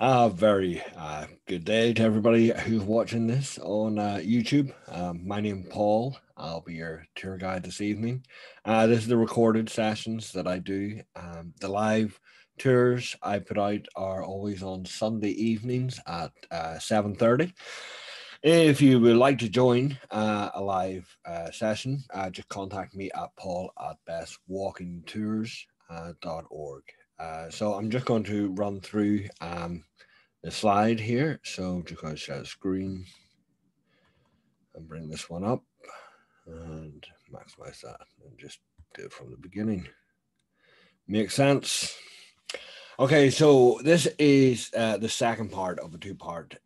Very good day to everybody who's watching this on YouTube. My name Paul. I'll be your tour guide this evening. This is the recorded sessions that I do. The live tours I put out are always on Sunday evenings at 7:30. If you would like to join a live session, just contact me at paul at bestwalkingtours.org. So I'm just going to run through the slide here. So just going to share the screen and bring this one up and maximize that and just do it from the beginning. Makes sense. Okay, so this is the second part of a two-part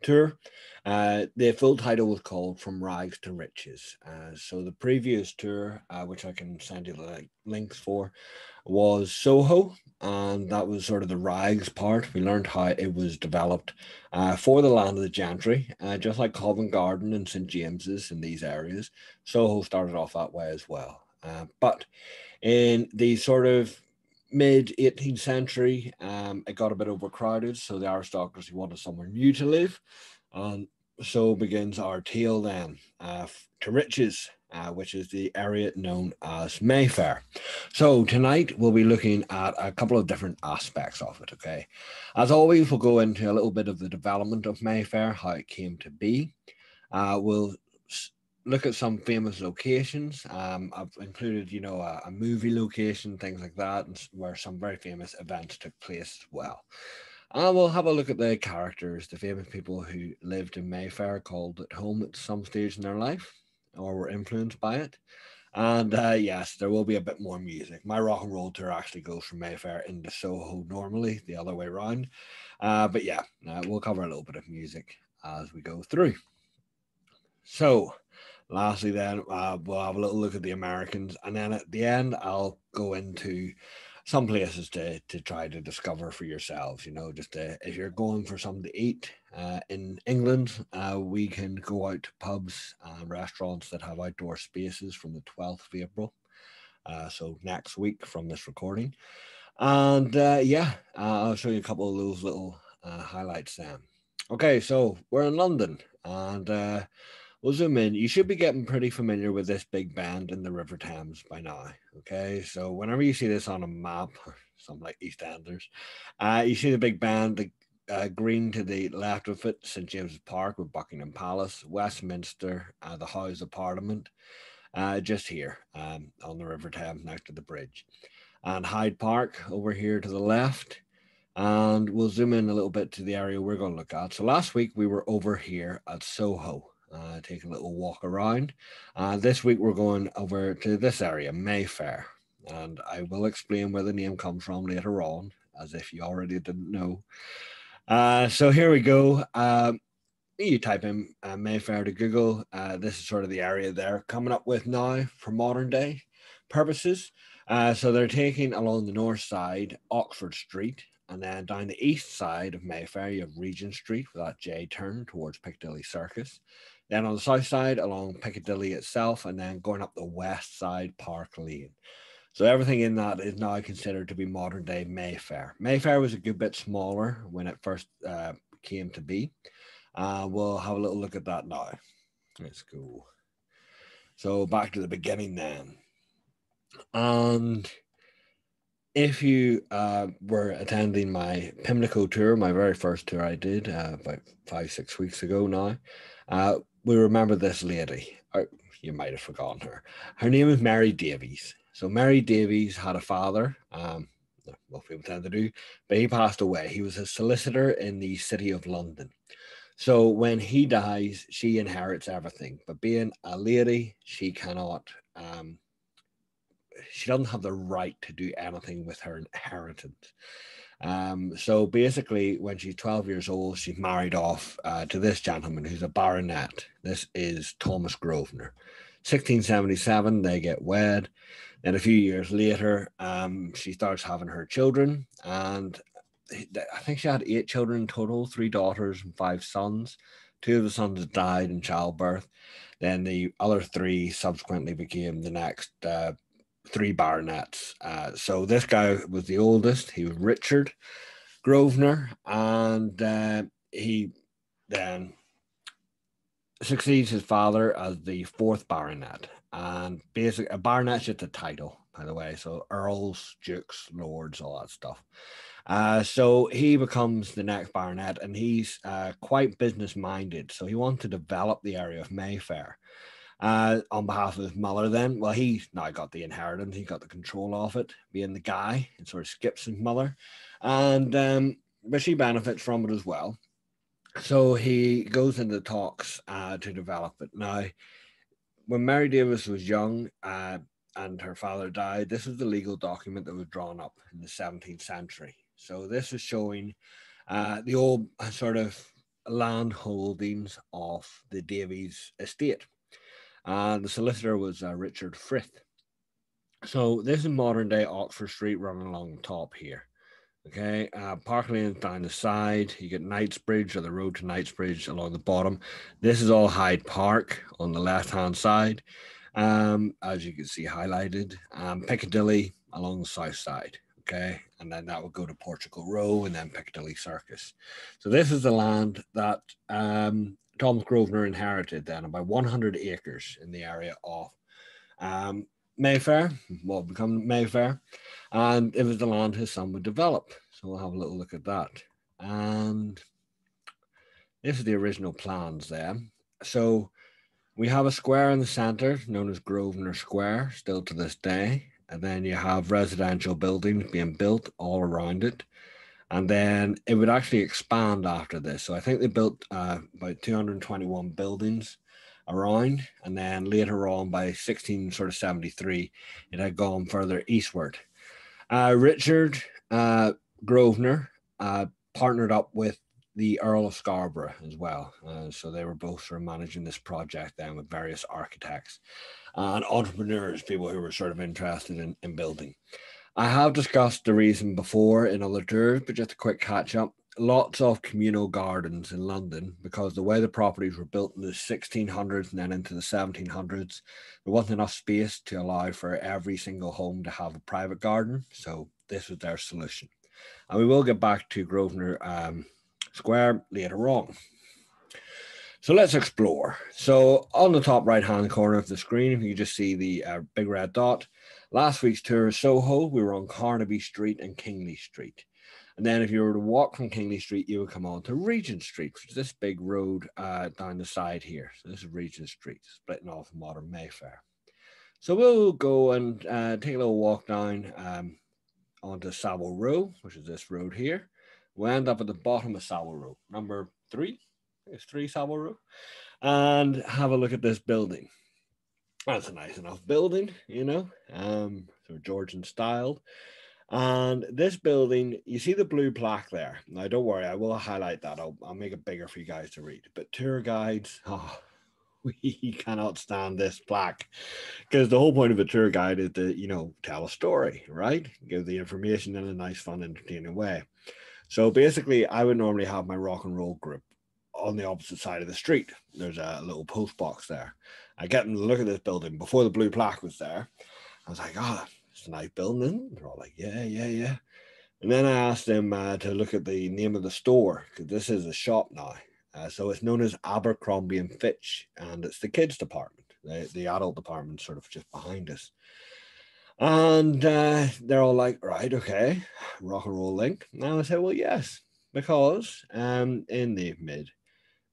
tour. The full title was called From Rags to Riches. So the previous tour, which I can send you the links for, was Soho, and that was sort of the rags part. We learned how it was developed for the land of the gentry, just like Covent Garden and St James's in these areas. Soho started off that way as well. But in the sort of mid 18th century, it got a bit overcrowded, so the aristocracy wanted somewhere new to live. And so begins our tale then to riches, which is the area known as Mayfair. So tonight we'll be looking at a couple of different aspects of it, okay? As always, we'll go into a little bit of the development of Mayfair, how it came to be. We'll look at some famous locations. I've included, a movie location, things like that, and where some very famous events took place as well. And we'll have a look at the characters, the famous people who lived in Mayfair, called it home at some stage in their life, or were influenced by it. And yes, there will be a bit more music. My rock and roll tour actually goes from Mayfair into Soho normally, the other way around. But yeah, we'll cover a little bit of music as we go through. So, lastly, then we'll have a little look at the Americans, and then at the end, I'll go into some places to try to discover for yourselves. Just if you're going for something to eat in England, we can go out to pubs and restaurants that have outdoor spaces from the 12th of April. So next week from this recording, and yeah, I'll show you a couple of those little highlights then. Okay, so we're in London, and we'll zoom in. You should be getting pretty familiar with this big bend in the River Thames by now. Okay, so whenever you see this on a map, or something like EastEnders, you see the big bend, the green to the left of it, St James's Park with Buckingham Palace, Westminster, the House of Parliament, just here on the River Thames next to the bridge, and Hyde Park over here to the left. And we'll zoom in a little bit to the area we're going to look at. So last week we were over here at Soho, taking a little walk around. This week we're going over to this area, Mayfair. And I will explain where the name comes from later on, as if you already didn't know. So here we go. You type in Mayfair to Google. This is sort of the area they're coming up with now for modern day purposes. So they're taking along the north side Oxford Street, and then down the east side of Mayfair, you have Regent Street with that J turn towards Piccadilly Circus. Then on the south side, along Piccadilly itself, and then going up the west side, Park Lane. So everything in that is now considered to be modern day Mayfair. Mayfair was a good bit smaller when it first came to be. We'll have a little look at that now. Let's go. So back to the beginning then. And if you were attending my Pimlico tour, my very first tour I did about 5, 6 weeks ago now, we remember this lady. Or you might have forgotten her. Her name is Mary Davies. So Mary Davies had a father. Most people tend to do, but he passed away. He was a solicitor in the city of London. So when he dies, she inherits everything. But being a lady, she doesn't have the right to do anything with her inheritance. So basically, when she's 12 years old, she's married off to this gentleman who's a baronet. This is Thomas Grosvenor. 1677, they get wed. Then a few years later, she starts having her children, and I think she had 8 children in total, 3 daughters and 5 sons. Two of the sons died in childbirth. Then the other three subsequently became the next three baronets. So this guy was the oldest. He was Richard. Grosvenor, and he then succeeds his father as the fourth baronet. And basically, a baronet's just a title, by the way. So earls, dukes, lords, all that stuff. So he becomes the next baronet, and he's quite business minded. So he wants to develop the area of Mayfair on behalf of his mother. Then, well, he's now got the inheritance, he got the control of it, being the guy, and sort of skips his mother, and but she benefits from it as well. So he goes into talks to develop it. Now, when Mary Davis was young and her father died, this was the legal document that was drawn up in the 17th century. So this is showing the old sort of land holdings of the Davies estate. The solicitor was Richard Frith. So this is modern day Oxford Street running along the top here. Okay, Park Lane's down the side. You get Knightsbridge, or the road to Knightsbridge, along the bottom. This is all Hyde Park on the left-hand side, as you can see highlighted. Piccadilly along the south side. Okay, and then that would go to Portugal Row and then Piccadilly Circus. So this is the land that Thomas Grosvenor inherited then, about 100 acres in the area of Mayfair, what would become Mayfair, and it was the land his son would develop. So we'll have a little look at that. And this is the original plans there. So we have a square in the center known as Grosvenor Square, still to this day. And then you have residential buildings being built all around it. And then it would actually expand after this. So I think they built about 221 buildings around, and then later on by 1673 it had gone further eastward. Richard Grosvenor partnered up with the Earl of Scarborough as well, so they were both sort of managing this project then with various architects and entrepreneurs, people who were sort of interested in building. I have discussed the reason before in other tours, but just a quick catch up. Lots of communal gardens in London, because the way the properties were built in the 1600s and then into the 1700s, there wasn't enough space to allow for every single home to have a private garden. So this was their solution. And we will get back to Grosvenor Square later on. So let's explore. So on the top right-hand corner of the screen, you just see the big red dot. Last week's tour of Soho, we were on Carnaby Street and Kingly Street. And then if you were to walk from Kingly Street, you would come on to Regent Street, which is this big road down the side here. So this is Regent Street, splitting off modern Mayfair. So we'll go and take a little walk down onto Savile Row, which is this road here. We'll end up at the bottom of Savile Row, number 3. It's 3 Savile Row. And have a look at this building. That's a nice enough building, you know, sort of Georgian styled. And this building, you see the blue plaque there. Now, don't worry, I will highlight that. I'll make it bigger for you guys to read. But tour guides, we cannot stand this plaque, because the whole point of a tour guide is to, you know, tell a story, right? Give the information in a nice, fun, entertaining way. So basically, I would normally have my rock and roll group on the opposite side of the street. There's a little post box there. I get them to look at this building before the blue plaque was there. I was like, it's a nice building, isn't it? They're all like, yeah. And then I asked them to look at the name of the store, because this is a shop now. So it's known as Abercrombie and Fitch, and it's the kids department. The adult department sort of just behind us. And they're all like, right, okay, rock and roll link. And I said, well, yes, because in the mid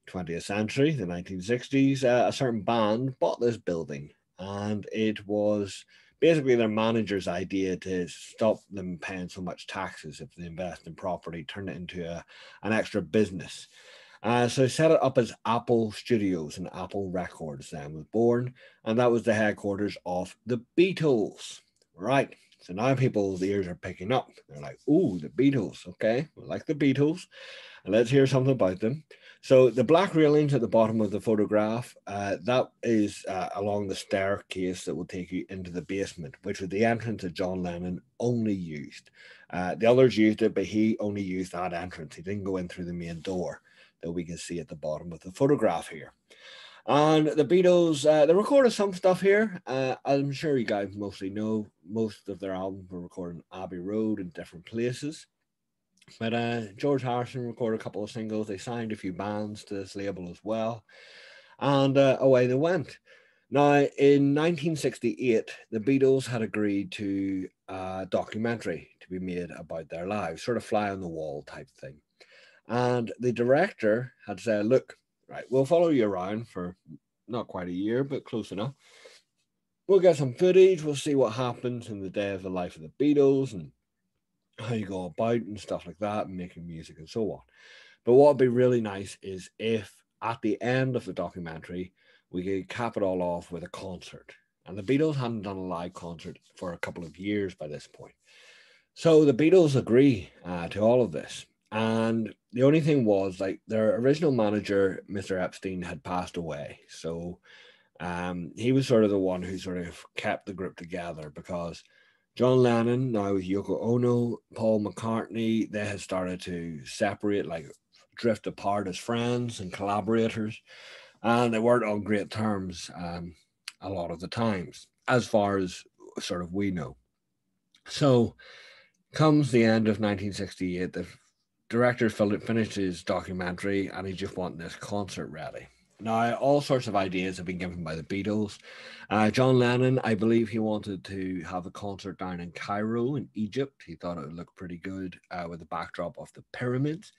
20th century, the 1960s, a certain band bought this building, and it was basically their manager's idea to stop them paying so much taxes if they invest in property, turn it into an extra business. So they set it up as Apple Studios, and Apple Records then was born, and that was the headquarters of the Beatles. Right. So now people's ears are picking up. They're like, ooh, the Beatles. Okay, we like the Beatles. And let's hear something about them. So the black railings at the bottom of the photograph, that is along the staircase that will take you into the basement, which was the entrance that John Lennon only used. The others used it, but he only used that entrance. He didn't go in through the main door that we can see at the bottom of the photograph here. And the Beatles, they recorded some stuff here. I'm sure you guys mostly know most of their albums were recorded on Abbey Road in different places. But George Harrison recorded a couple of singles. They signed a few bands to this label as well, and away they went. Now, in 1968, the Beatles had agreed to a documentary to be made about their lives, sort of fly on the wall type thing. And the director had said, "Look, right, we'll follow you around for not quite a year, but close enough. We'll get some footage. We'll see what happens in the day of the life of the Beatles and how you go about and stuff like that, and making music and so on. But what would be really nice is if at the end of the documentary, we could cap it all off with a concert." And the Beatles hadn't done a live concert for a couple of years by this point. So the Beatles agree to all of this. And the only thing was, like, their original manager, Mr. Epstein, had passed away. So he was sort of the one who sort of kept the group together, because John Lennon, now with Yoko Ono, Paul McCartney, they had started to separate, like drift apart as friends and collaborators, and they weren't on great terms a lot of the times, as far as sort of we know. So comes the end of 1968, the director finished his documentary, and he just wanted this concert ready. Now, all sorts of ideas have been given by the Beatles. John Lennon, I believe he wanted to have a concert down in Cairo in Egypt. He thought it would look pretty good with the backdrop of the pyramids.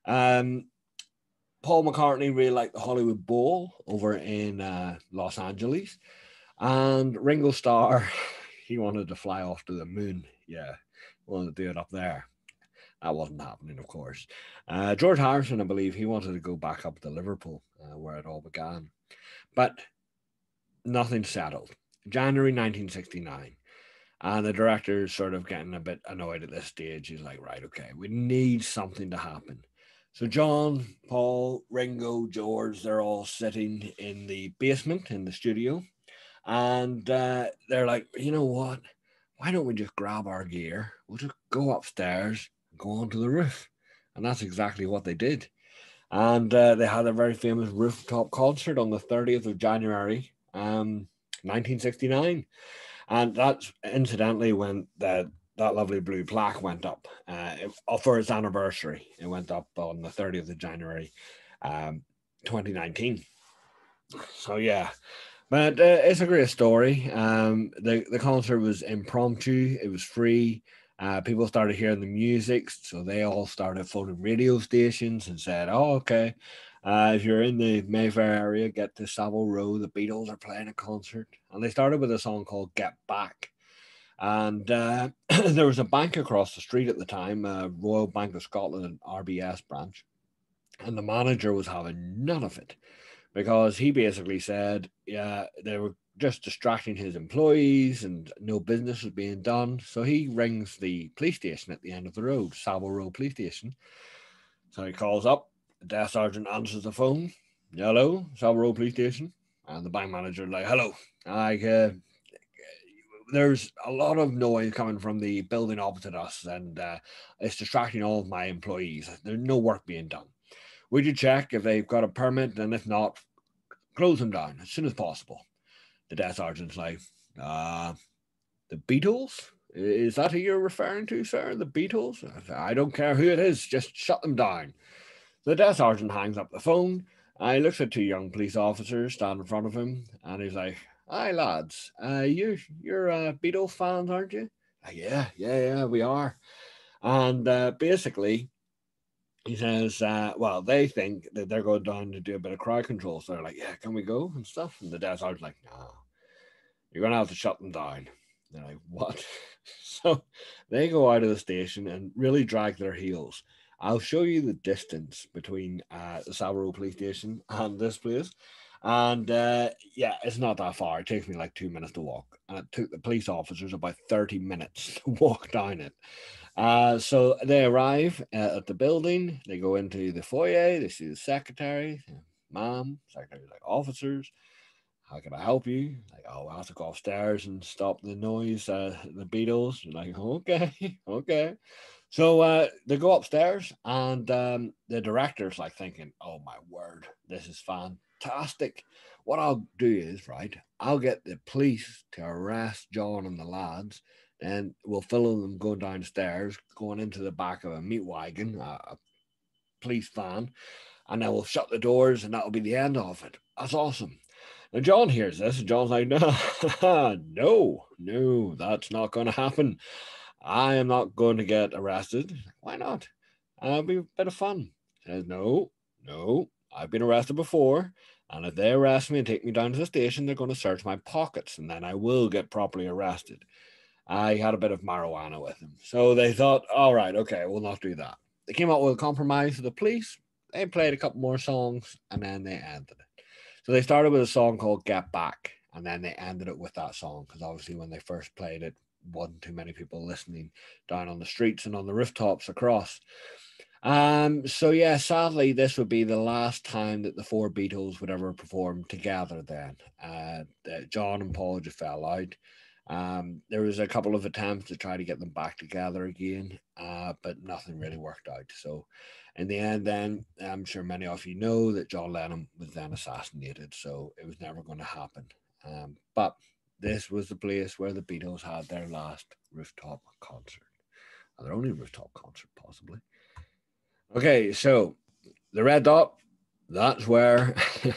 Um, Paul McCartney really liked the Hollywood Bowl over in Los Angeles. And Ringo Starr, he wanted to fly off to the moon. Yeah, wanted to do it up there. That wasn't happening, of course. George Harrison, I believe, he wanted to go back up to Liverpool, where it all began. But nothing settled. January 1969. And the director's sort of getting a bit annoyed at this stage. He's like, right, okay, we need something to happen. So John, Paul, Ringo, George, they're all sitting in the basement in the studio. And they're like, you know what? Why don't we just grab our gear? We'll just go upstairs and go onto the roof. And that's exactly what they did. And they had a very famous rooftop concert on the 30th of January, 1969. And that's incidentally when that lovely blue plaque went up for its anniversary. It went up on the 30th of January, 2019. So, yeah, but it's a great story. The concert was impromptu. It was free. People started hearing the music, so they all started phoning radio stations and said, "Oh, okay, if you're in the Mayfair area, get to Savile Row. The Beatles are playing a concert." And they started with a song called "Get Back." And there was a bank across the street at the time, Royal Bank of Scotland, RBS branch, and the manager was having none of it, because he basically said, yeah, they were just distracting his employees and no business was being done. So he rings the police station at the end of the road, Savile Row Police Station. So he calls up, the desk sergeant answers the phone. "Hello, Savile Row Police Station." And the bank manager like, "Hello, I there's a lot of noise coming from the building opposite us, and it's distracting all of my employees. There's no work being done. Would you check if they've got a permit, and if not, close them down as soon as possible?" The desk sergeant's like, uh, "The Beatles? Is that who you're referring to, sir? The Beatles? I don't care who it is, just shut them down." The desk sergeant hangs up the phone. He looks at two young police officers standing in front of him, and he's like, "Hi, lads. You're Beatles fans, aren't you?" Yeah, we are." And basically, he says, well, they think that they're going down to do a bit of crowd control. So they're like, "Yeah, can we go?" and stuff. And the desk sergeant's like, "No, you're going to have to shut them down." They're like, "What?" So they go out of the station and really drag their heels. I'll show you the distance between the Savile Police Station and this place. And yeah, it's not that far. It takes me like 2 minutes to walk. And it took the police officers about 30 minutes to walk down it. So they arrive at the building. They go into the foyer. They see the secretary. "Ma'am," secretary's like, "Officers, how can I help you?" Like, "Oh, I have to go upstairs and stop the noise, the Beatles." You're like, "Okay, okay." So they go upstairs, and the director's like thinking, "Oh my word, this is fantastic. What I'll do is, right, I'll get the police to arrest John and the lads, Then we'll film them going downstairs, going into the back of a meat wagon, a police van, and then we'll shut the doors, and that'll be the end of it. That's awesome. Now John hears this, and John's like, no, no, that's not going to happen. I am not going to get arrested. Why not? It'll be a bit of fun. He says, no, I've been arrested before, and if they arrest me and take me down to the station, they're going to search my pockets, and then I will get properly arrested. I had a bit of marijuana with him. So they thought, all right, okay, we'll not do that. They came up with a compromise with the police. They played a couple more songs, and then they ended it. So they started with a song called Get Back, and then they ended it with that song, because obviously when they first played it, wasn't too many people listening down on the streets and on the rooftops across. So yeah, sadly, this would be the last time that the four Beatles would ever perform together then. John and Paul just fell out. There was a couple of attempts to try to get them back together again, but nothing really worked out. So in the end, then, I'm sure many of you know that John Lennon was then assassinated, so it was never going to happen. But this was the place where the Beatles had their last rooftop concert, their only rooftop concert, possibly. Okay, so the red dot, that's where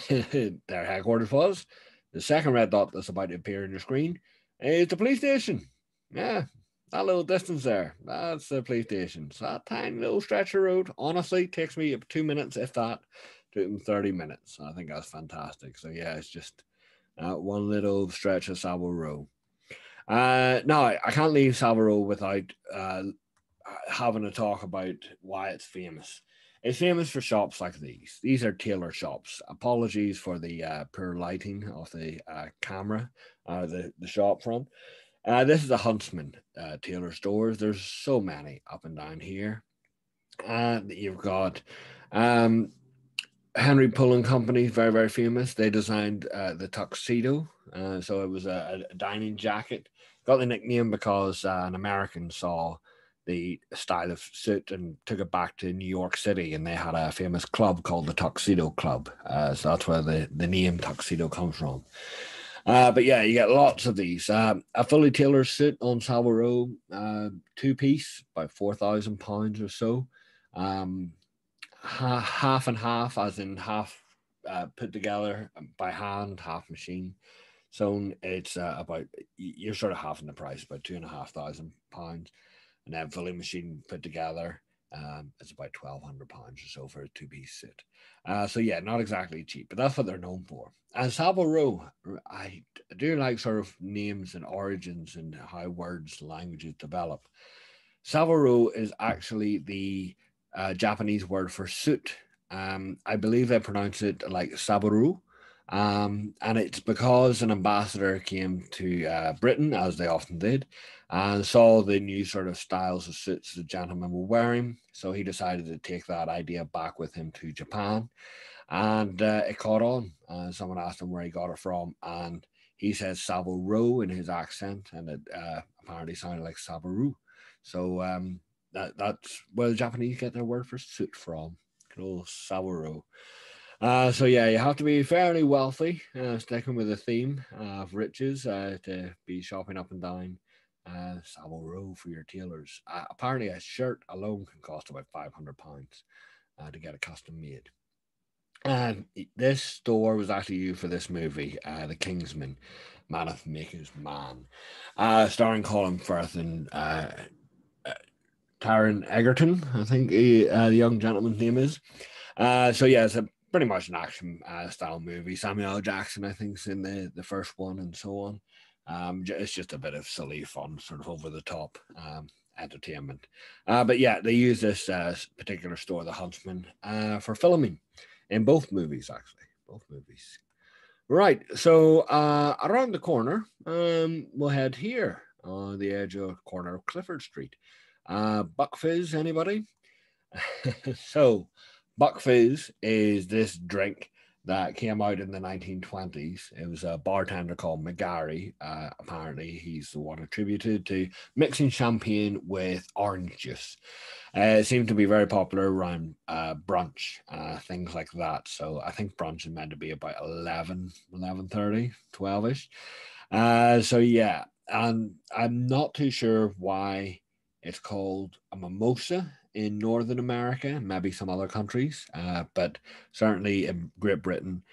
their headquarters was. The second red dot that's about to appear on your screen is the police station. Yeah, that little distance there, that's the police station. So that tiny little stretch of road, honestly, takes me 2 minutes, if that, to 30 minutes. I think that's fantastic. So yeah, it's just one little stretch of Savile Row. Now, I can't leave Savile Row without having a talk about why it's famous. It's famous for shops like these. These are tailor shops. Apologies for the poor lighting of the camera, the shop front. This is a Huntsman tailor stores. There's so many up and down here. You've got Henry Pullen Company, very, very famous. They designed the tuxedo. So it was a dining jacket. Got the nickname because an American saw the style of suit and took it back to New York City, and they had a famous club called the Tuxedo Club. So that's where the name tuxedo comes from. But yeah, you get lots of these. A fully tailored suit on Savile Row, two piece, about £4,000 or so. Half and half, as in half put together by hand, half machine. So it's about, you're sort of halving the price, about £2,500, and then fully machine put together. It's about £1,200 or so for a two-piece suit. So yeah, not exactly cheap, but that's what they're known for. And Savile Row, I do like sort of names and origins and how words, languages develop. Savile Row is actually the Japanese word for suit. I believe they pronounce it like Sabaru. And it's because an ambassador came to Britain, as they often did, and saw the new sort of styles of suits the gentlemen were wearing. So he decided to take that idea back with him to Japan, and it caught on. Someone asked him where he got it from, and he says Savile Row in his accent, and it apparently sounded like Sabaru. So that's where the Japanese get their word for suit from. Good old Savile Row. So yeah, you have to be fairly wealthy, sticking with the theme of riches, to be shopping up and down Savile Row for your tailors. Apparently, a shirt alone can cost about £500 to get a custom made. And this store was actually used for this movie, The Kingsman, Man of Maker's Man, starring Colin Firth and Taron Egerton, I think the young gentleman's name is. So yeah, it's pretty much an action style movie. Samuel L. Jackson, I think, is in the first one, and so on. It's just a bit of silly fun, sort of over the top entertainment. But yeah, they use this particular store, the Huntsman, for filming in both movies, actually. Both movies. Right, so around the corner, we'll head here on the edge of corner of Clifford Street. Buck Fizz, anybody? So, Buck Fizz is this drink that came out in the 1920s. It was a bartender called McGarry. Apparently, he's the one attributed to mixing champagne with orange juice. It seemed to be very popular around brunch, things like that. So I think brunch is meant to be about 11:30, 12-ish. So yeah, And I'm not too sure why it's called a mimosa in Northern America, maybe some other countries, but certainly in Great Britain,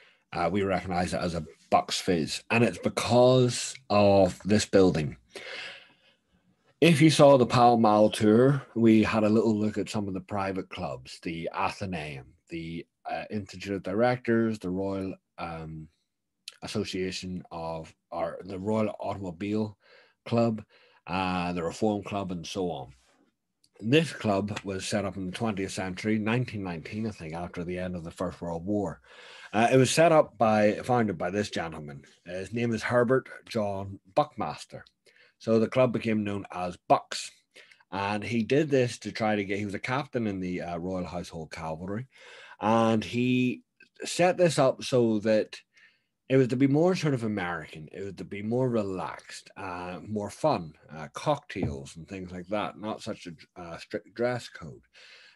we recognize it as a Bucks Fizz. And it's because of this building. If you saw the Pall Mall tour, we had a little look at some of the private clubs, the Athenaeum, the Institute of Directors, the Royal Association of, or the Royal Automobile Club, the Reform Club, and so on. This club was set up in the 20th century, 1919, I think, after the end of the First World War. It was founded by this gentleman. His name is Herbert John Buckmaster. So the club became known as Bucks. And he did this to try to he was a captain in the Royal Household Cavalry. And he set this up so that it was to be more sort of American. It was to be more relaxed, more fun, cocktails and things like that. Not such a strict dress code,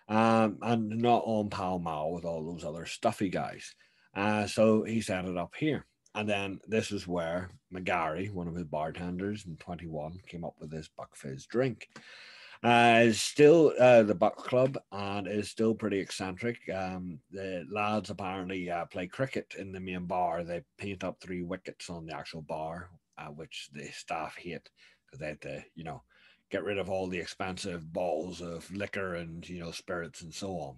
and not on Pall Mall with all those other stuffy guys. So he set it up here. And then this is where McGarry, one of his bartenders in 21, came up with this Buck Fizz drink. Is still the Buck Club and is still pretty eccentric. The lads apparently play cricket in the main bar. They paint up 3 wickets on the actual bar, which the staff hate because they have to, get rid of all the expensive balls of liquor and spirits and so on.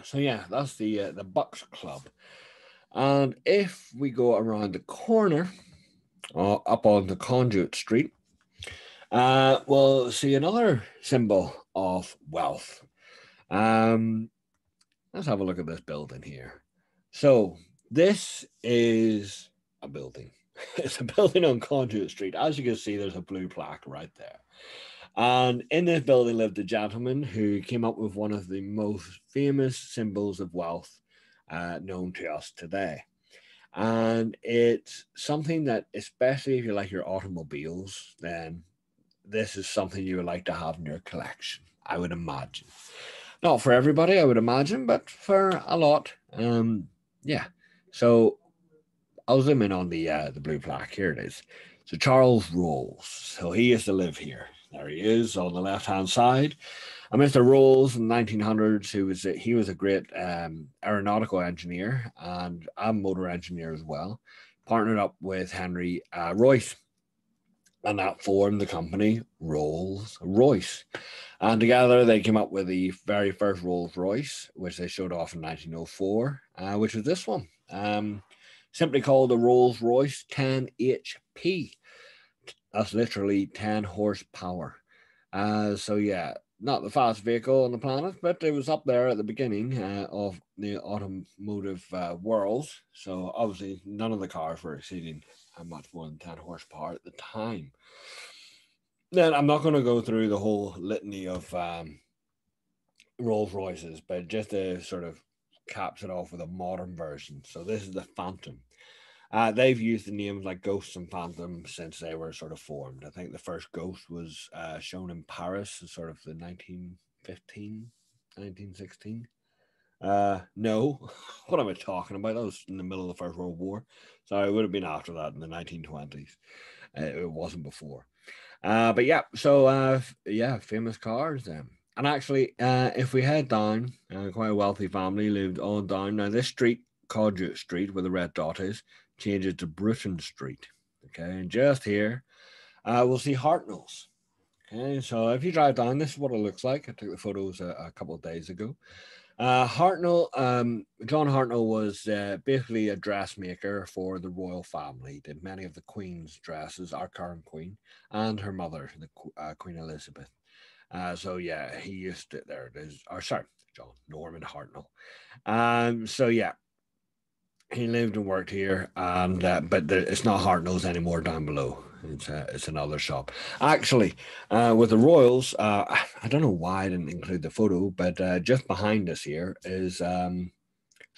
So yeah, that's the Bucks Club. And if we go around the corner, up on the Conduit Street, we'll see another symbol of wealth. Let's have a look at this building here. So this is a building. It's a building on Conduit Street. As you can see, there's a blue plaque right there. And in this building lived a gentleman who came up with one of the most famous symbols of wealth known to us today. And it's something that, especially if you like your automobiles, then this is something you would like to have in your collection, I would imagine. Not for everybody, I would imagine, but for a lot. Yeah. So I'll zoom in on the blue plaque. Here it is. So Charles Rolls. So he used to live here. There he is on the left-hand side. And Mr. Rolls in the 1900s, he was a great aeronautical engineer and a motor engineer as well. Partnered up with Henry Royce, and that formed the company Rolls-Royce. And together they came up with the very first Rolls-Royce, which they showed off in 1904, which was this one. Simply called the Rolls-Royce 10 HP. That's literally 10 horsepower. So yeah, not the fastest vehicle on the planet, but it was up there at the beginning of the automotive world. So obviously none of the cars were exceeding much more than 10 horsepower at the time. Then I'm not going to go through the whole litany of Rolls Royces, but just to sort of caps it off with a modern version. So this is the Phantom. They've used the names like Ghosts and Phantom since they were sort of formed. I think the first Ghost was shown in Paris in sort of the 1915, 1916. No, what am I talking about? That was in the middle of the First World War. So it would have been after that in the 1920s. It wasn't before. But yeah, so yeah, famous cars then. And actually, if we head down, quite a wealthy family lived on down. Now, this street, Conduit Street, where the red dot is, changes to Bruton Street. Okay, and just here, we'll see Hartnell's. Okay, so if you drive down, this is what it looks like. I took the photos a couple of days ago. Hartnell, John Hartnell was basically a dressmaker for the royal family. He did many of the Queen's dresses, our current Queen, and her mother, the Queen Elizabeth. So yeah, he used it. There it is. Or sorry, John Norman Hartnell. So yeah, he lived and worked here, and but it's not Hartnell's anymore down below. It's another shop. Actually, with the Royals, I don't know why I didn't include the photo, but just behind us here is so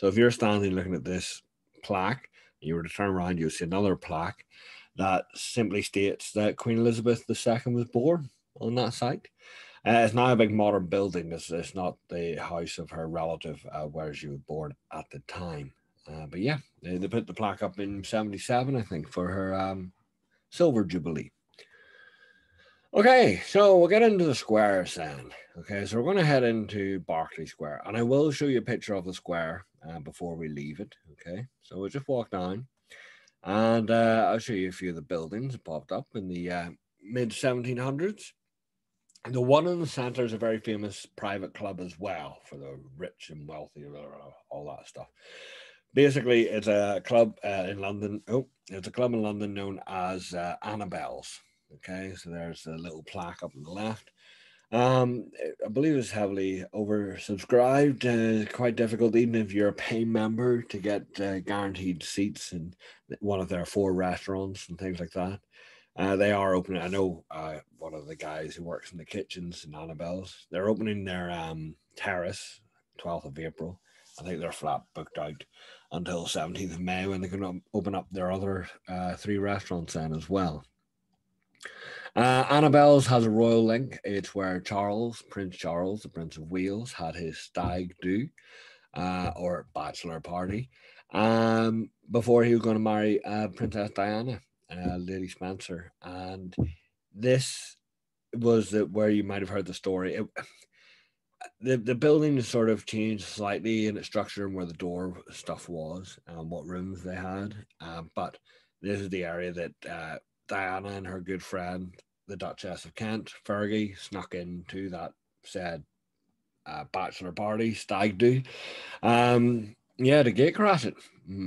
if you're standing looking at this plaque, you were to turn around, you'll see another plaque that simply states that Queen Elizabeth II was born on that site. It's now a big modern building. It's not the house of her relative where she was born at the time. But yeah, they put the plaque up in 77, I think, for her Silver Jubilee. Okay, so we'll get into the squares then. Okay, so we're going to head into Berkeley Square, and I will show you a picture of the square before we leave it. Okay, so we'll just walk down, and I'll show you a few of the buildings that popped up in the mid 1700s. The one in the center is a very famous private club as well for the rich and wealthy, all that stuff. Basically, it's a club in London. Oh, it's a club in London known as Annabelle's. Okay, so there's a little plaque up on the left. I believe it's heavily oversubscribed. Quite difficult, even if you're a paying member, to get guaranteed seats in one of their four restaurants and things like that. They are opening. I know one of the guys who works in the kitchens in Annabelle's. They're opening their terrace, 12th of April. I think they're flat booked out until 17th of May when they're going to open up their other three restaurants then as well. Annabelle's has a royal link. It's where Prince Charles, the Prince of Wales, had his stag do or bachelor party before he was going to marry Princess Diana, Lady Spencer. And this was where you might have heard the story. The building has sort of changed slightly in its structure and where the door stuff was and what rooms they had. But this is the area that Diana and her good friend, the Duchess of Kent, Fergie, snuck into that said bachelor party, stag do. Yeah, to gate crash it,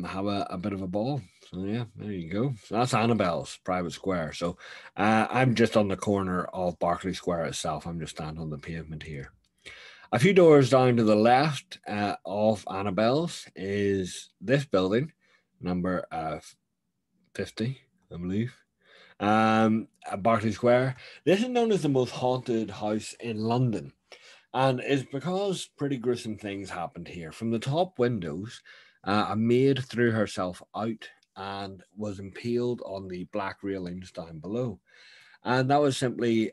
have a bit of a ball. So yeah, there you go. So that's Annabelle's private square. So I'm just on the corner of Berkeley Square itself. I'm just standing on the pavement here. A few doors down to the left of Annabelle's is this building, number 50, I believe. At Berkeley Square. This is known as the most haunted house in London. And it's because pretty gruesome things happened here. From the top windows, a maid threw herself out and was impaled on the black railings down below. And that was simply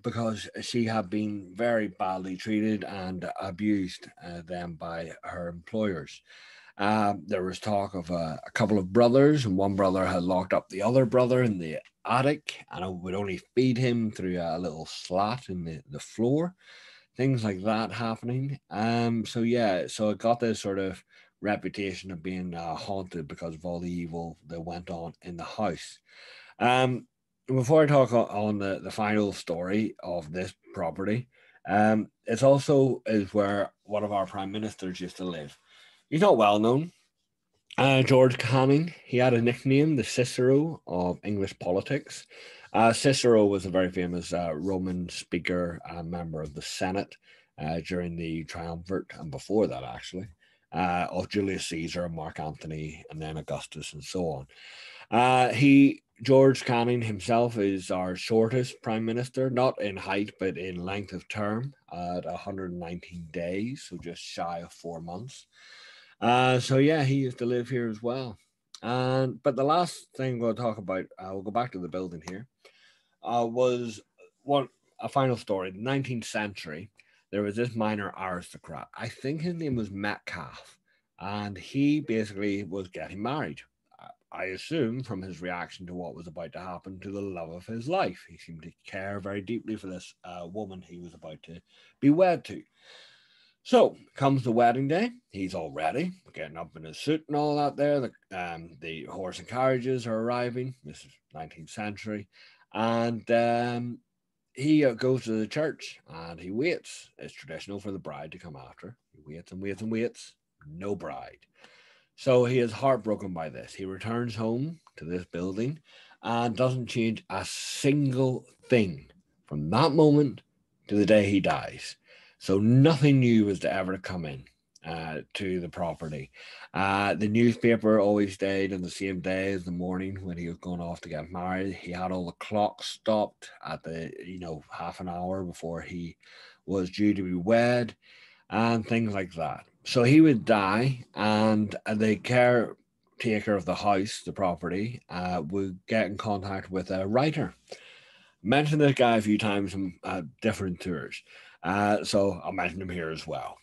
because she had been very badly treated and abused then by her employers. There was talk of a couple of brothers, and one brother had locked up the other brother in the attic and would only feed him through a little slat in the floor, things like that happening. So yeah, so it got this sort of reputation of being haunted because of all the evil that went on in the house. Um, Before I talk on the final story of this property, it's also is where one of our prime ministers used to live. He's not well known. George Canning, he had a nickname, the Cicero of English politics. Cicero was a very famous Roman speaker and member of the Senate during the triumvirate and before that, actually, of Julius Caesar, Mark Antony, and then Augustus, and so on. George Canning himself is our shortest prime minister, not in height, but in length of term at 119 days, so just shy of 4 months. So yeah, he used to live here as well. And but the last thing we'll talk about, we'll go back to the building here, was one a final story. In the 19th century, there was this minor aristocrat. I think his name was Metcalfe, and he basically was getting married. I assume from his reaction to what was about to happen to the love of his life. He seemed to care very deeply for this woman he was about to be wed to. So comes the wedding day. He's all ready, getting up in his suit and all that. There, the horse and carriages are arriving. This is 19th century, and he goes to the church and he waits. It's traditional for the bride to come after. He waits and waits and waits. No bride. So he is heartbroken by this. He returns home to this building and doesn't change a single thing from that moment to the day he dies. So nothing new was to ever come in to the property. The newspaper always stayed on the same day as the morning when he was going off to get married. He had all the clocks stopped at the half an hour before he was due to be wed and things like that. So he would die, and the caretaker of the house, the property, would get in contact with a writer. Mentioned this guy a few times on different tours, so I'll mention him here as well.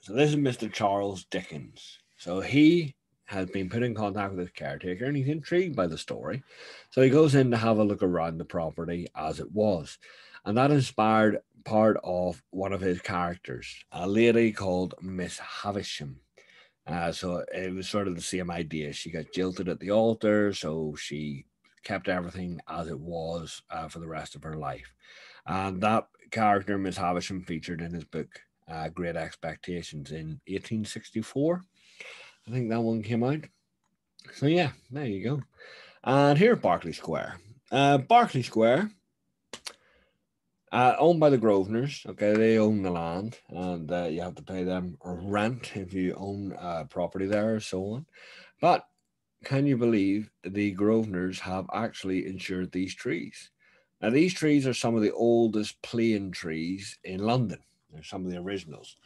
So this is Mr. Charles Dickens. So he has been put in contact with his caretaker, and he's intrigued by the story. So he goes in to have a look around the property as it was. And that inspired part of one of his characters, a lady called Miss Havisham. So it was sort of the same idea. She got jilted at the altar, so she kept everything as it was for the rest of her life. And that character, Miss Havisham, featured in his book, Great Expectations, in 1864. I think that one came out. So yeah, there you go. And here at Berkeley Square. Berkeley Square, owned by the Grosvenors. Okay, they own the land, and you have to pay them rent if you own property there, or so on. But can you believe the Grosvenors have actually insured these trees? Now, these trees are some of the oldest plane trees in London. They're some of the originals.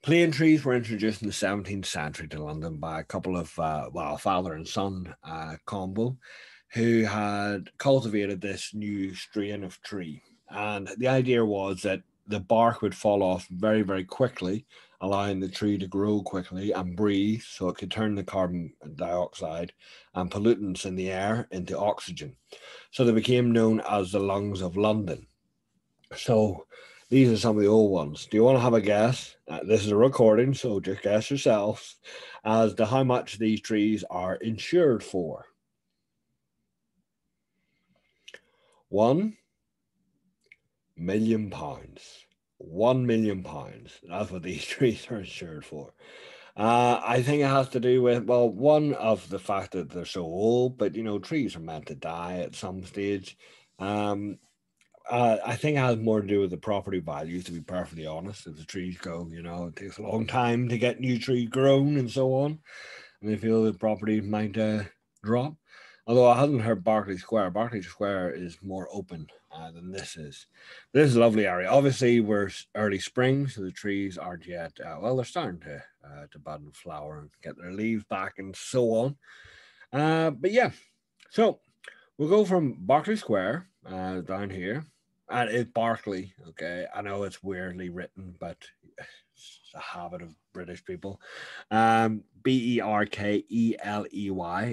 Plane trees were introduced in the 17th century to London by a couple of, father and son combo who had cultivated this new strain of tree. And the idea was that the bark would fall off very, very quickly, allowing the tree to grow quickly and breathe so it could turn the carbon dioxide and pollutants in the air into oxygen. So they became known as the lungs of London. So these are some of the old ones. Do you want to have a guess? This is a recording, so just guess yourselves as to how much these trees are insured for. £1 million. £1 million. That's what these trees are insured for. I think it has to do with, well, one of the fact that they're so old, but trees are meant to die at some stage. I think it has more to do with the property values, to be perfectly honest. If the trees go, it takes a long time to get new trees grown and so on. And they feel the property might drop. Although I hadn't heard Berkeley Square. Berkeley Square is more open than this is. This is a lovely area. Obviously, we're early spring, so the trees aren't yet, they're starting to bud and flower and get their leaves back and so on. But yeah, so we'll go from Berkeley Square down here. And it's Barclay, okay? I know it's weirdly written, but it's a habit of British people. Berkeley.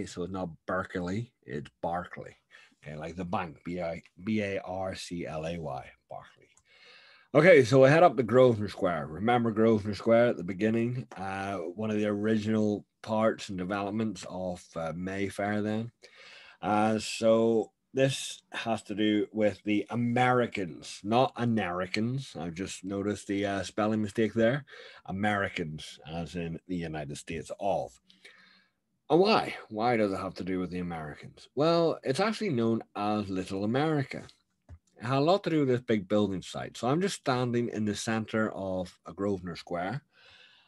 So it's not Berkeley, it's Barclay. Okay, like the bank, Barclay, Barclay. Okay, so we head up to Grosvenor Square. Remember Grosvenor Square at the beginning? One of the original parts and developments of Mayfair then. So this has to do with the Americans, not Americans. I've just noticed the spelling mistake there. Americans, as in the United States of. And why? Why does it have to do with the Americans? Well, it's actually known as Little America. It had a lot to do with this big building site. So I'm just standing in the center of a Grosvenor Square.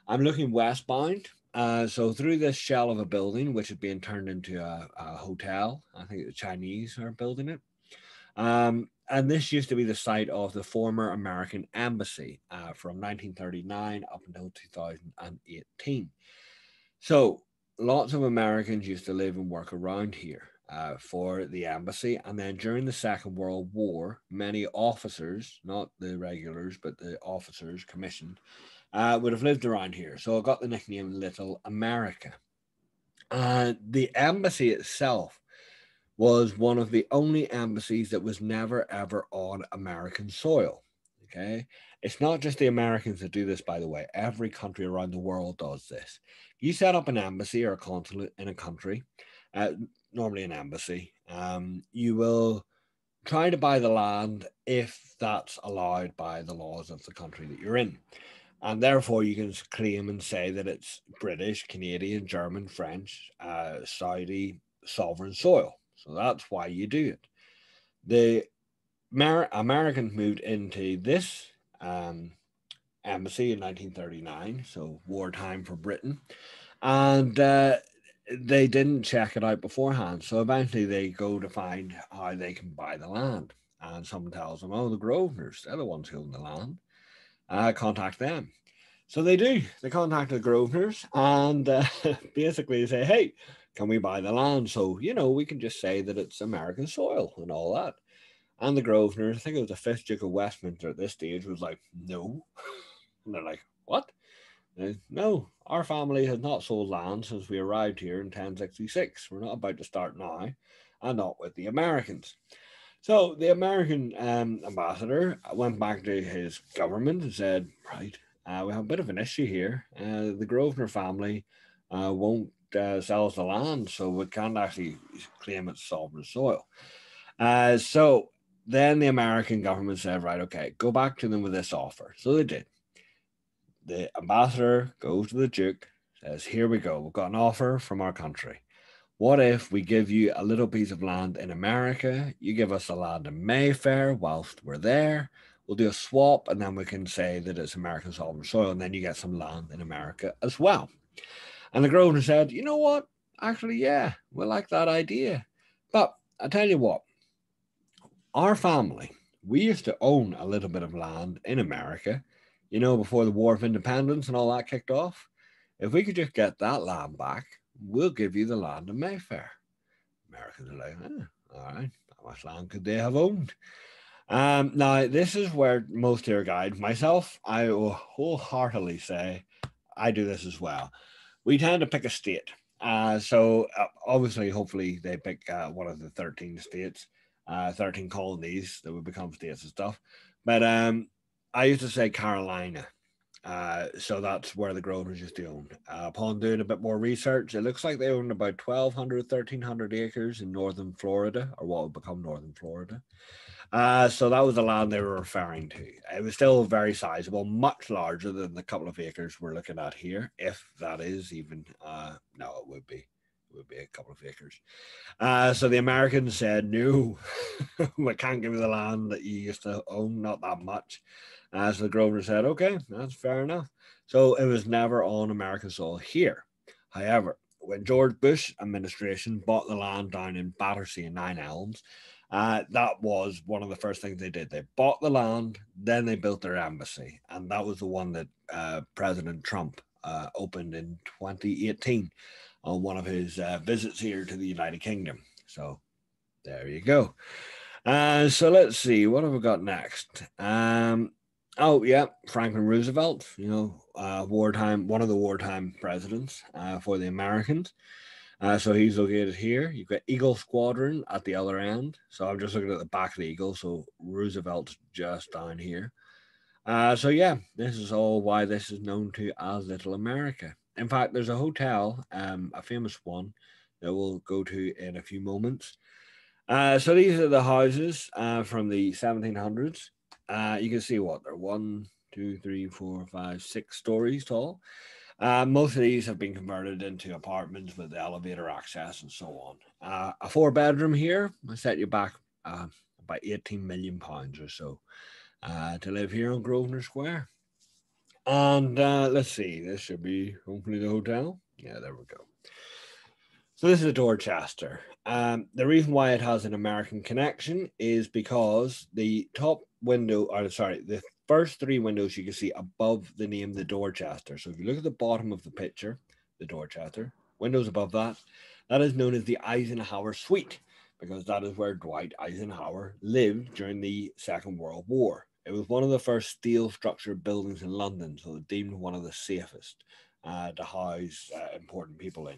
I'm looking westbound. So through this shell of a building, which is being turned into a hotel. I think the Chinese are building it. And this used to be the site of the former American embassy from 1939 up until 2018. So lots of Americans used to live and work around here for the embassy. And then during the Second World War, many officers, not the regulars, but the officers commissioned, would have lived around here. So I got the nickname Little America. The embassy itself was one of the only embassies that was never ever on American soil. Okay. It's not just the Americans that do this, by the way. Every country around the world does this. You set up an embassy or a consulate in a country, uh, normally an embassy, you will try to buy the land if that's allowed by the laws of the country that you're in. And therefore, you can claim and say that it's British, Canadian, German, French, Saudi sovereign soil. So that's why you do it. The Americans moved into this embassy in 1939, so wartime for Britain, and they didn't check it out beforehand. So eventually, they go to find how they can buy the land, and someone tells them, "Oh, the Grosvenors, they're the ones who own the land. Contact them." So they do. They contact the Grosvenors and basically say, "Hey, can we buy the land? So, we can just say that it's American soil and all that." And the Grosvenors, I think it was the fifth Duke of Westminster at this stage, was like, "No." And they're like, "What?" No, our family has not sold land since we arrived here in 1066. We're not about to start now, and not with the Americans. So the American ambassador went back to his government and said, right, we have a bit of an issue here. The Grosvenor family won't sell us the land, so we can't actually claim it's sovereign soil. So then the American government said, right, okay, go back to them with this offer. So they did. The ambassador goes to the Duke, says, here we go, we've got an offer from our country. What if we give you a little piece of land in America? You give us the land in Mayfair whilst we're there. We'll do a swap, and then we can say that it's American sovereign soil, and then you get some land in America as well. And the Grosvenor said, you know what? Actually, yeah, we like that idea. But I tell you what, our family, we used to own a little bit of land in America, before the War of Independence and all that kicked off. If we could just get that land back, we'll give you the land in Mayfair. Americans are like, all right, how much land could they have owned? Now, this is where most tour guides, myself, I will wholeheartedly say I do this as well. We tend to pick a state. Obviously, hopefully, they pick one of the 13 states, 13 colonies that would become states and stuff. But I used to say Carolina. So that's where the Grosvenors used to own. Upon doing a bit more research, it looks like they own about 1,200, 1,300 acres in northern Florida, or what would become northern Florida. So that was the land they were referring to. It was still very sizable, much larger than the couple of acres we're looking at here, if that is even. No, it would be. It would be a couple of acres. So the Americans said, no, we can't give you the land that you used to own, not that much. So the Grosvenor said, okay, that's fair enough. So it was never on American soil here. However, when George Bush administration bought the land down in Battersea and Nine Elms, that was one of the first things they did. They bought the land, then they built their embassy. And that was the one that President Trump opened in 2018 on one of his visits here to the United Kingdom. So there you go. So let's see, what have we got next? Oh yeah, Franklin Roosevelt. Wartime, one of the wartime presidents for the Americans. So he's located here. You've got Eagle Squadron at the other end. So I'm just looking at the back of the Eagle. So Roosevelt's just down here. So yeah, this is all why this is known to as Little America. In fact, there's a hotel, a famous one that we'll go to in a few moments. So these are the houses from the 1700s. You can see what they're 1, 2, 3, 4, 5, 6 stories tall. Most of these have been converted into apartments with elevator access and so on. A 4-bedroom here will set you back about £18 million or so to live here on Grosvenor Square. And let's see, this should be hopefully the hotel. Yeah, there we go. So this is a Dorchester. The reason why it has an American connection is because the top window, or sorry, the first 3 windows you can see above the name the Dorchester. So if you look at the bottom of the picture, the Dorchester, windows above that, that is known as the Eisenhower Suite, because that is where Dwight Eisenhower lived during the Second World War. It was one of the first steel structured buildings in London, so deemed one of the safest to house important people in.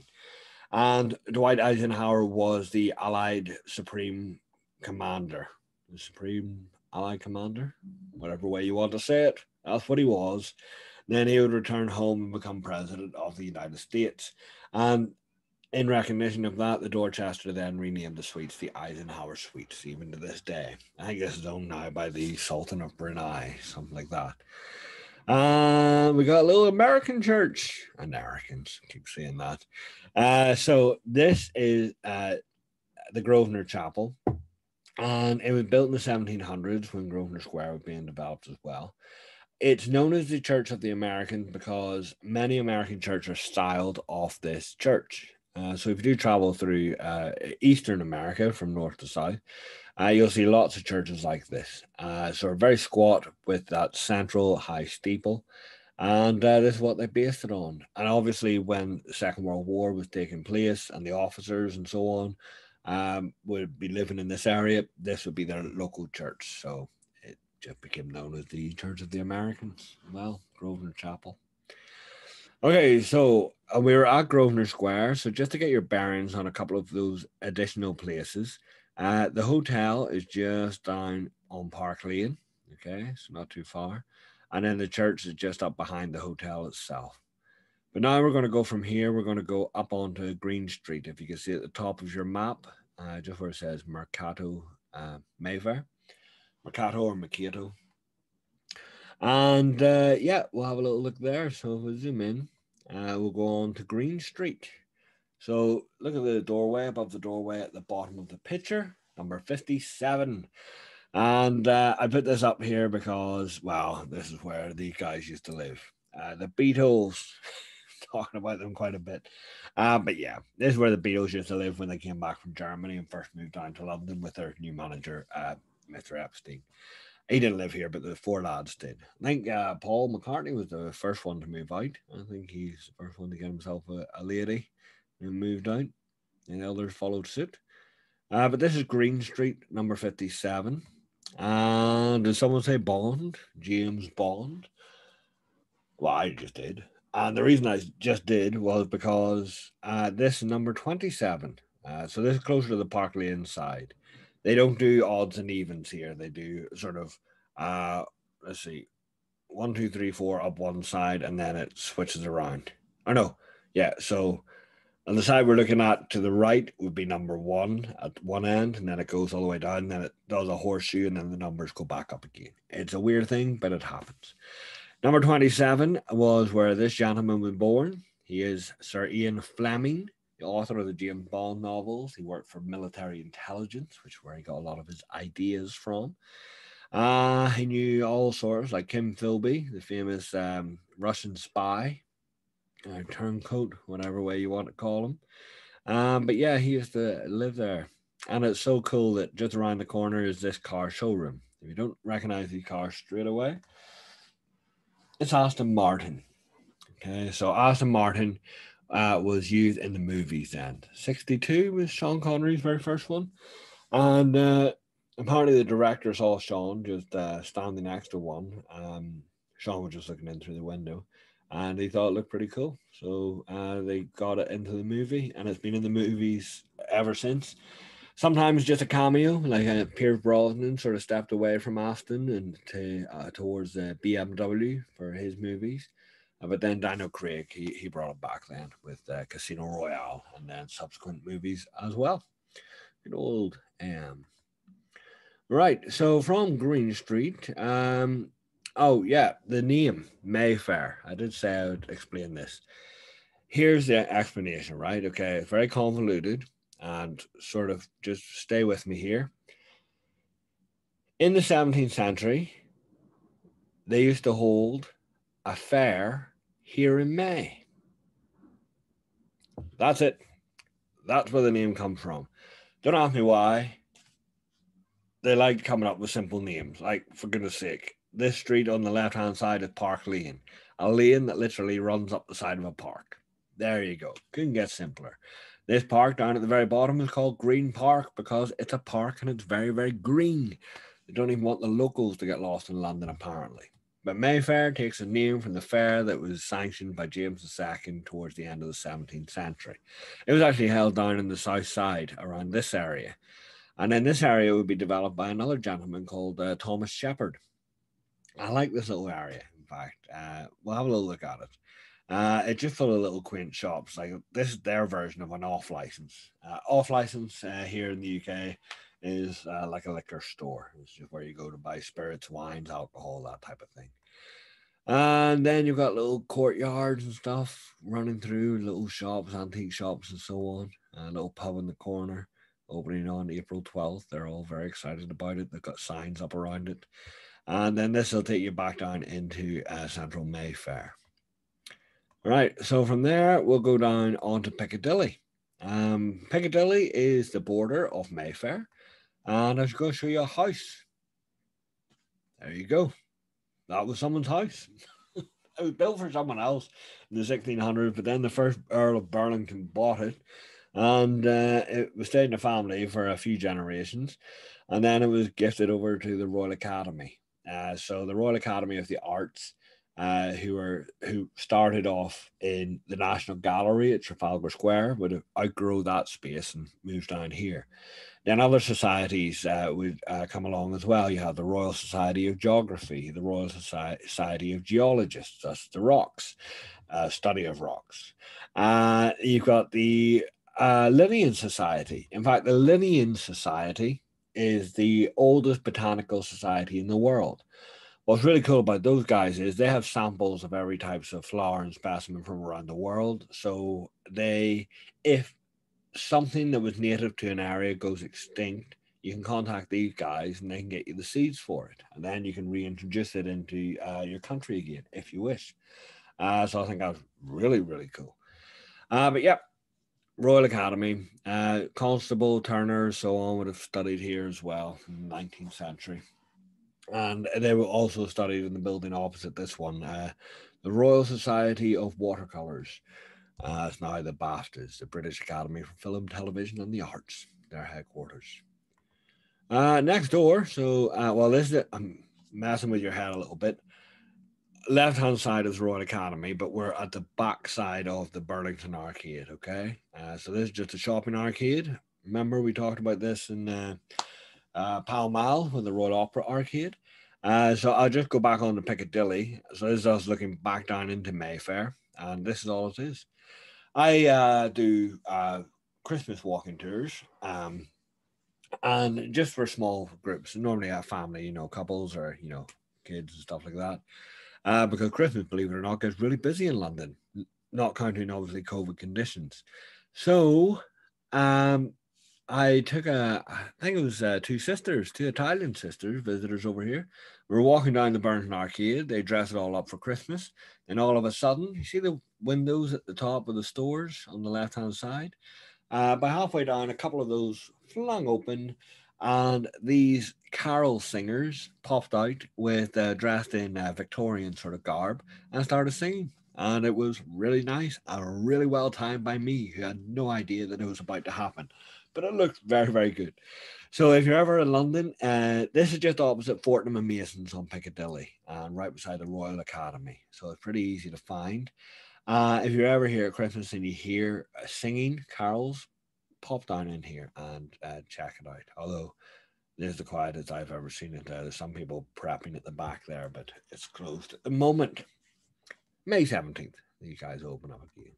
And Dwight Eisenhower was the Allied Supreme Commander. The Supreme Allied Commander? Whatever way you want to say it. That's what he was. Then he would return home and become President of the United States. And in recognition of that, the Dorchester then renamed the suites the Eisenhower Suites, even to this day. I think this is owned now by the Sultan of Brunei, something like that. We got a little American church. Americans keep saying that. So this is the Grosvenor Chapel, and it was built in the 1700s when Grosvenor Square was being developed as well. It's known as the Church of the Americans because many American churches are styled off this church. So if you do travel through Eastern America from north to south, you'll see lots of churches like this. So they're very squat with that central high steeple. And this is what they based it on. And obviously, when the Second World War was taking place and the officers and so on would be living in this area, this would be their local church. So it just became known as the Church of the Americans. Well, Grosvenor Chapel. Okay, so we were at Grosvenor Square. So just to get your bearings on a couple of those additional places, the hotel is just down on Park Lane. Okay, so not too far, and then the church is just up behind the hotel itself. But now we're going to go from here. We're going to go up onto Green Street. If you can see at the top of your map, just where it says Mercato Mayfair, Mercato or Mercato. And yeah, we'll have a little look there. So if we zoom in, we'll go on to Green Street. So look at the doorway above the doorway at the bottom of the picture, number 57. And I put this up here because, well, this is where these guys used to live. The Beatles, talking about them quite a bit. But yeah, this is where the Beatles used to live when they came back from Germany and first moved down to London with their new manager, Mr. Epstein. He didn't live here, but the four lads did. I think Paul McCartney was the first one to move out. I think he's the first one to get himself a lady and moved out, and the others followed suit. But this is Green Street, number 57. And did someone say Bond? James Bond? Well, I just did. And the reason I just did was because this is number 27. So this is closer to the Park Lane side. They don't do odds and evens here. They do sort of, let's see, one, two, three, four up one side, and then it switches around. Oh, no. Yeah. So on the side we're looking at to the right would be number one at one end, and then it goes all the way down, and then it does a horseshoe, and then the numbers go back up again. It's a weird thing, but it happens. Number 27 was where this gentleman was born. He is Sir Ian Fleming, the author of the James Bond novels. He worked for military intelligence, which is where he got a lot of his ideas from. He knew all sorts, like Kim Philby, the famous Russian spy, turncoat, whatever way you want to call him. But yeah, he used to live there. And it's so cool that just around the corner is this car showroom. If you don't recognize these cars straight away, it's Aston Martin. Okay, so Aston Martin was used in the movies then. 62 was Sean Connery's very first one. And apparently the director saw Sean just standing next to one. Sean was just looking in through the window and he thought it looked pretty cool. So they got it into the movie and it's been in the movies ever since. Sometimes just a cameo, like Pierce Brosnan sort of stepped away from Aston and towards BMW for his movies. But then Daniel Craig, he brought it back then with Casino Royale and then subsequent movies as well. Good old Right, so from Green Street, oh yeah, the name Mayfair. I did say I would explain this. Here's the explanation, right? Okay, it's very convoluted and sort of just stay with me here. In the 17th century, they used to hold a fair here in May. That's it. That's where the name comes from. Don't ask me why. They like coming up with simple names. Like, for goodness sake, this street on the left hand side is Park Lane, a lane that literally runs up the side of a park. There you go. Couldn't get simpler. This park down at the very bottom is called Green Park because it's a park and it's very, very green. They don't even want the locals to get lost in London, apparently. But Mayfair takes a name from the fair that was sanctioned by James II towards the end of the 17th century. It was actually held down in the south side around this area. And then this area would be developed by another gentleman called Thomas Shepherd. I like this little area, in fact. We'll have a little look at it. It's just full of little quaint shops. Like this is their version of an off license. Off license here in the UK is like a liquor store. It's just where you go to buy spirits, wines, alcohol, that type of thing. And then you've got little courtyards and stuff running through, little shops, antique shops, and so on. A little pub in the corner opening on April 12th. They're all very excited about it. They've got signs up around it. And then this will take you back down into central Mayfair. All right, so from there, we'll go down onto Piccadilly. Piccadilly is the border of Mayfair. And I was going to show you a house. There you go. That was someone's house. It was built for someone else in the 1600s, but then the first Earl of Burlington bought it. And it was stayed in the family for a few generations. And then it was gifted over to the Royal Academy. So the Royal Academy of the Arts who started off in the National Gallery at Trafalgar Square, would outgrow that space and move down here. Then other societies would come along as well. You have the Royal Society of Geography, the Royal Society of Geologists, that's the rocks, study of rocks. You've got the Linnean Society. In fact, the Linnean Society is the oldest botanical society in the world. What's really cool about those guys is they have samples of every types of flower and specimen from around the world. So if something that was native to an area goes extinct, you can contact these guys and they can get you the seeds for it, and then you can reintroduce it into your country again if you wish. So I think that's really, really cool. But yeah, Royal Academy, Constable, Turner, so on would have studied here as well in the 19th century. And they were also studied in the building opposite this one, the Royal Society of Watercolors. It's now the BAFTAs, the British Academy for Film, Television and the Arts, their headquarters. Next door, so, this is, I'm messing with your head a little bit. Left-hand side is Royal Academy, but we're at the back side of the Burlington Arcade, okay? So this is just a shopping arcade. Remember we talked about this in Pall Mall with the Royal Opera Arcade. So I'll just go back on to Piccadilly. So this is us looking back down into Mayfair, and this is all it is. I do Christmas walking tours, and just for small groups, normally a family, couples or, kids and stuff like that. Because Christmas, believe it or not, gets really busy in London, not counting obviously COVID conditions. So I took I think it was two Italian sisters, visitors over here. We were walking down the Burlington Arcade. They dress it all up for Christmas. And all of a sudden, you see the windows at the top of the stores on the left-hand side? By halfway down, a couple of those flung open, and these carol singers popped out with dressed in Victorian sort of garb and started singing. And it was really nice and really well timed by me, who had no idea that it was about to happen. But it looked very, very good. So if you're ever in London, this is just opposite Fortnum and Mason's on Piccadilly, and right beside the Royal Academy. So it's pretty easy to find. If you're ever here at Christmas and you hear singing carols, pop down in here and check it out. Although this is the quietest I've ever seen it. There's some people prepping at the back there, but it's closed at the moment. May 17th, these guys open up again.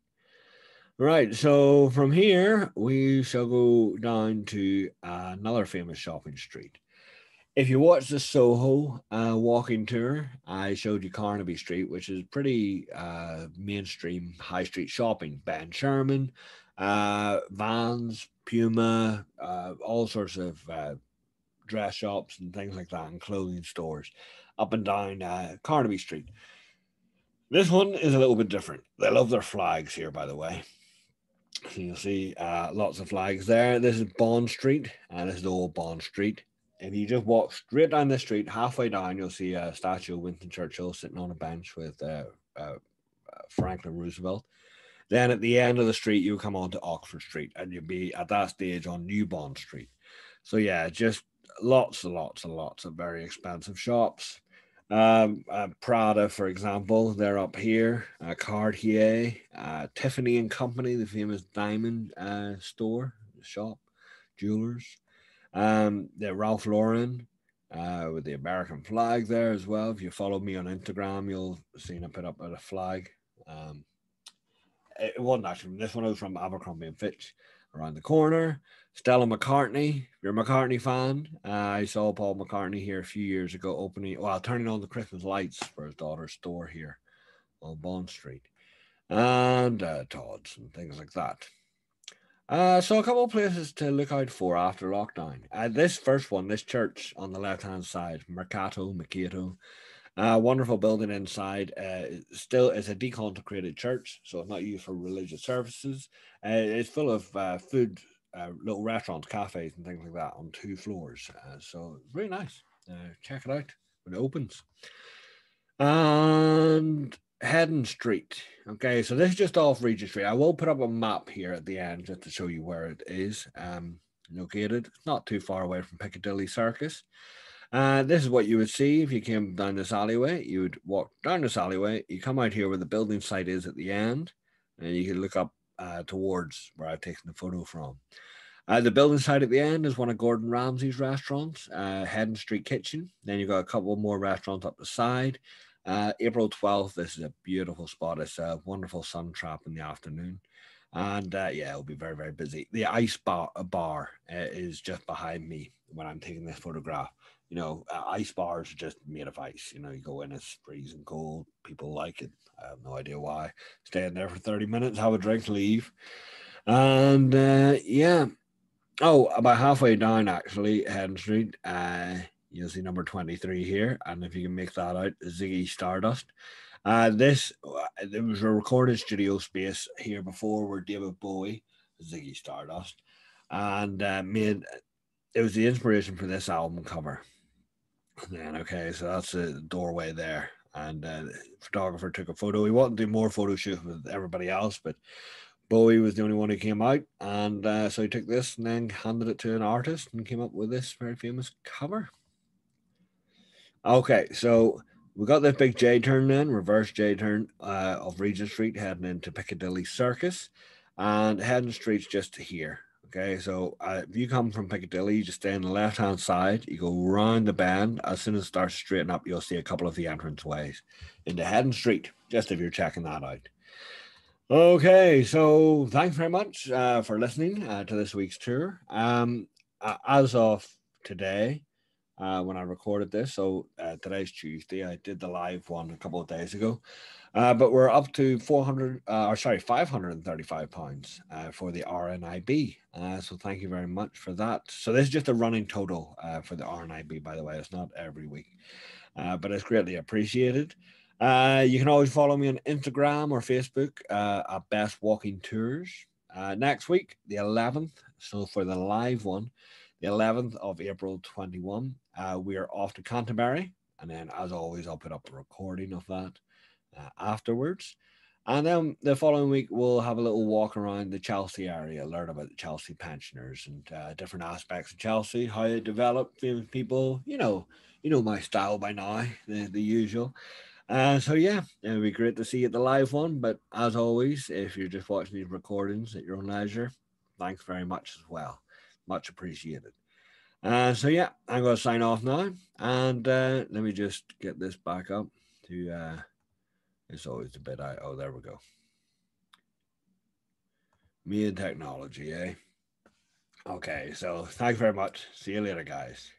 Right, so from here, we shall go down to another famous shopping street. If you watch the Soho walking tour, I showed you Carnaby Street, which is pretty mainstream high street shopping. Ben Sherman, Vans, Puma, all sorts of dress shops and things like that, and clothing stores up and down Carnaby Street. This one is a little bit different. They love their flags here, by the way. So you'll see lots of flags there. This is Bond Street, and this is the old Bond Street. If you just walk straight down the street, halfway down, you'll see a statue of Winston Churchill sitting on a bench with Franklin Roosevelt. Then at the end of the street, you'll come on to Oxford Street, and you'll be at that stage on New Bond Street. So yeah, just lots and lots and lots of very expensive shops. Prada, for example, they're up here. Cartier, Tiffany and Company, the famous diamond store, shop, jewelers. The Ralph Lauren with the American flag there as well. If you follow me on Instagram, you'll see I put up a flag. It wasn't actually this one. Was from Abercrombie and Fitch around the corner. Stella McCartney. If you're a McCartney fan, I saw Paul McCartney here a few years ago turning on the Christmas lights for his daughter's store here on Bond Street. And Todd's and things like that. So a couple of places to look out for after lockdown. This first one, this church on the left-hand side, Mercato. Wonderful building inside. Still, it's a deconsecrated church, so it's not used for religious services. It's full of food, little restaurants, cafes, and things like that on 2 floors. So it's really nice. Check it out when it opens. And Hedden Street. Okay, so this is just off Regent Street. I will put up a map here at the end just to show you where it is located. It's not too far away from Piccadilly Circus. This is what you would see if you came down this alleyway. You would walk down this alleyway. You come out here where the building site is at the end, and you can look up towards where I've taken the photo from. The building site at the end is one of Gordon Ramsay's restaurants, Haddon Street Kitchen. Then you've got a couple more restaurants up the side. April 12th, this is a beautiful spot. It's a wonderful sun trap in the afternoon. And yeah, it'll be very, very busy. The bar is just behind me when I'm taking this photograph. Ice bars are just made of ice. You go in, it's freezing cold. People like it. I have no idea why. Stay in there for 30 minutes, have a drink, leave. And yeah. Oh, about halfway down, actually, Haddon Street, you'll see number 23 here. And if you can make that out, Ziggy Stardust. There was a recorded studio space here before where David Bowie, Ziggy Stardust, and it was the inspiration for this album cover. And then, okay, so that's the doorway there. And the photographer took a photo. He wanted to do more photo shoots with everybody else, but Bowie was the only one who came out, and so he took this and then handed it to an artist and came up with this very famous cover. Okay, so we got this big J turn then, reverse J turn of Regent Street heading into Piccadilly Circus, and Haddon Street's just here. Okay, so if you come from Piccadilly, you just stay on the left-hand side, you go round the bend. As soon as it starts straighten up, you'll see a couple of the entrance ways into Haddon Street, just if you're checking that out. Okay, so thanks very much for listening to this week's tour. As of today, when I recorded this, so today's Tuesday, I did the live one a couple of days ago, but we're up to 535 pounds for the RNIB. So thank you very much for that. So this is just a running total for the RNIB, by the way. It's not every week, but it's greatly appreciated. You can always follow me on Instagram or Facebook at Best Walking Tours. Next week, the 11th, so for the live one, the 11th of April 21, we are off to Canterbury. And then, as always, I'll put up a recording of that afterwards. And then the following week, we'll have a little walk around the Chelsea area, learn about the Chelsea pensioners and different aspects of Chelsea, how it developed, famous people. You know my style by now, the usual. So yeah, it would be great to see you at the live one. But as always, if you're just watching these recordings at your own leisure, thanks very much as well. Much appreciated. So yeah, I'm going to sign off now, and let me just get this back up to. It's always a bit. Oh, there we go. Me and technology, eh? Okay, so thanks very much. See you later, guys.